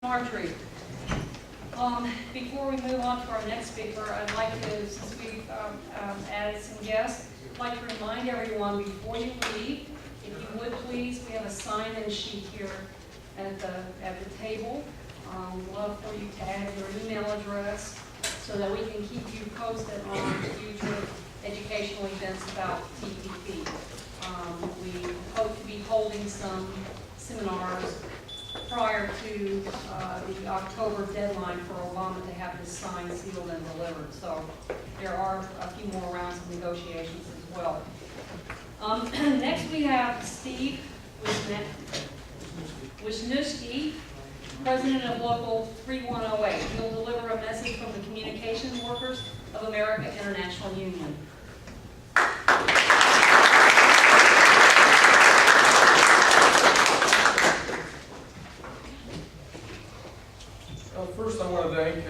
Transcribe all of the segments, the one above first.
Marjorie. Before we move on to our next speaker, I'd like to, since we've added some guests, I'd like to remind everyone before you leave, if you would please, we have a sign-in sheet here at the table. We'd love for you to add your email address so that we can keep you posted on future educational events about TPP. We hope to be holding some seminars prior to the October deadline for Obama to have this signed, sealed, and delivered. So there are a few more rounds of negotiations as well. Next we have Steve Wisniewski, President of Local 3108. He'll deliver a message from the Communications Workers of America International Union. First, I want to thank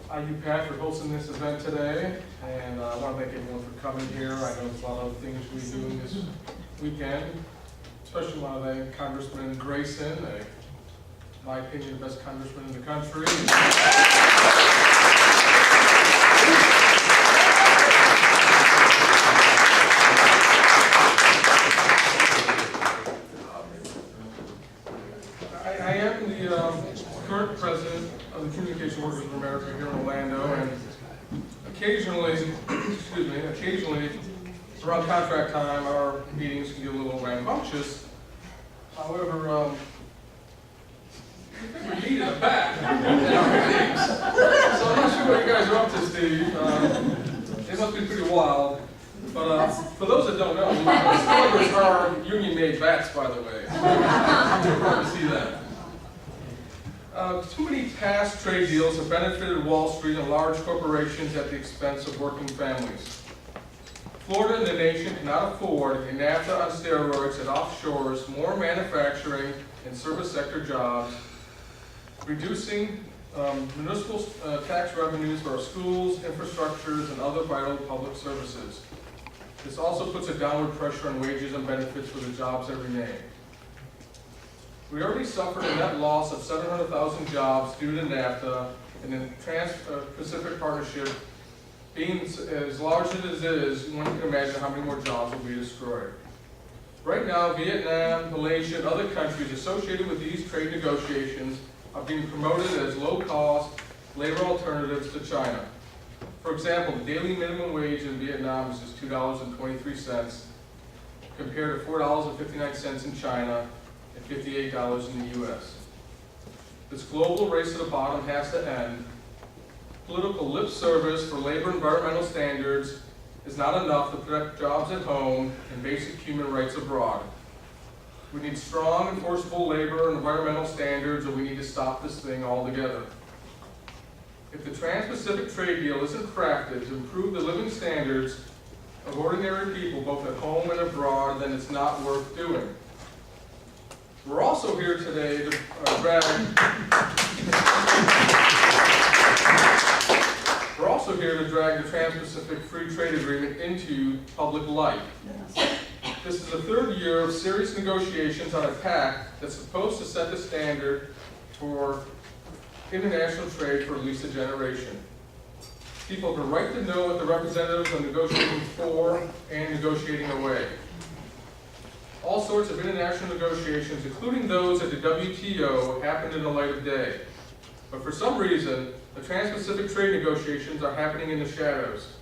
IUPAC for hosting this event today, and I want to thank everyone for coming here. I know there's a lot of other things we're doing this weekend. Especially want to thank Congressman Grayson, in my opinion, the best congressman in the country. I am the current president of the Communications Workers of America here in Orlando, and occasionally around contract time, our meetings can get a little rambunctious. However, we need it back in our meetings. So I'm not sure what you guys are up to, Steve. It must be pretty wild. But for those that don't know, those are union-made bats, by the way. I'm proud to see that. Too many past trade deals have benefited Wall Street and large corporations at the expense of working families. Florida and the nation cannot afford a NAFTA on steroids that offshores more manufacturing and service sector jobs, reducing municipal tax revenues for our schools, infrastructures, and other vital public services. This also puts a downward pressure on wages and benefits for the jobs that remain. We already suffered a net loss of 700,000 jobs due to NAFTA, and the Trans-Pacific Partnership being as large as it is, one can imagine how many more jobs will be destroyed. Right now, Vietnam, Malaysia, and other countries associated with these trade negotiations are being promoted as low-cost labor alternatives to China. For example, the daily minimum wage in Vietnam is just $2.23 compared to $4.59 in China and $58 in the U.S. This global race to the bottom has to end. Political lip service for labor and environmental standards is not enough to protect jobs at home and basic human rights abroad. We need strong, enforceable labor and environmental standards, and we need to stop this thing altogether. If the Trans-Pacific trade deal isn't crafted to improve the living standards of ordinary people, both at home and abroad, then it's not worth doing. We're also here today to drag the Trans-Pacific Free Trade Agreement into public light. This is the third year of serious negotiations on a pact that's supposed to set the standard for international trade for at least a generation. People have a right to know what the representatives are negotiating for and negotiating away. All sorts of international negotiations, including those at the WTO, happened in the light of day. But for some reason, the Trans-Pacific trade negotiations are happening in the shadows.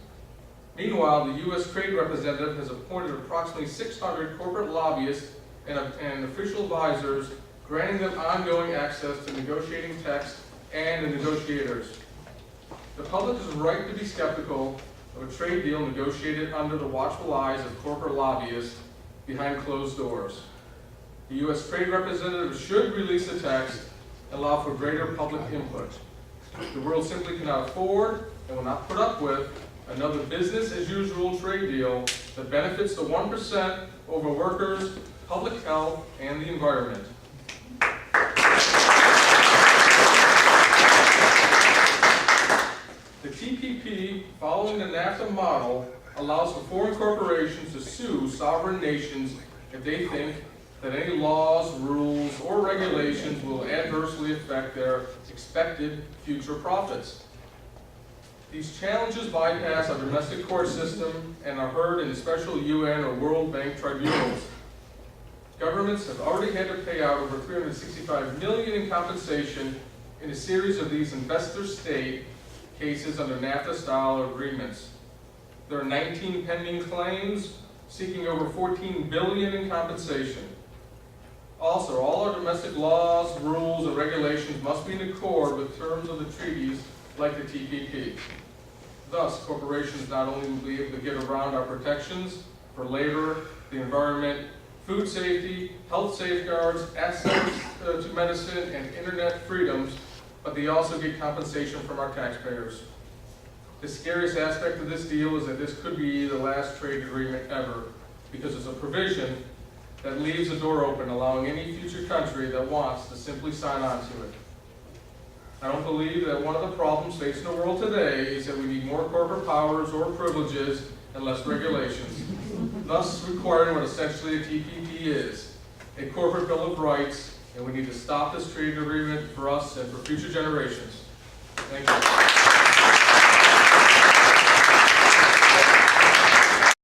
Meanwhile, the U.S. Trade Representative has appointed approximately 600 corporate lobbyists and official advisors, granting them ongoing access to negotiating text and the negotiators. The public is right to be skeptical of a trade deal negotiated under the watchful eyes of corporate lobbyists behind closed doors. The U.S. Trade Representative should release the text and allow for greater public input. The world simply cannot afford and will not put up with another business-as-usual trade deal that benefits the 1% over workers, public health, and the environment. The TPP, following the NAFTA model, allows for foreign corporations to sue sovereign nations if they think that any laws, rules, or regulations will adversely affect their expected future profits. These challenges bypass our domestic court system and are heard in special UN or World Bank tribunals. Governments have already had to pay out over $365 million in compensation in a series of these investor-state cases under NAFTA-style agreements. There are 19 pending claims seeking over $14 billion in compensation. Also, all our domestic laws, rules, and regulations must be in accord with terms of the treaties like the TPP. Thus, corporations not only will be able to get around our protections for labor, the environment, food safety, health safeguards, access to medicine, and internet freedoms, but they also get compensation from our taxpayers. The scariest aspect of this deal is that this could be the last trade agreement ever, because it's a provision that leaves the door open, allowing any future country that wants to simply sign on to it. I don't believe that one of the problems facing the world today is that we need more corporate powers or privileges and less regulations, thus requiring what essentially a TPP is, a corporate bill of rights, and we need to stop this trade agreement for us and for future generations. Thank you.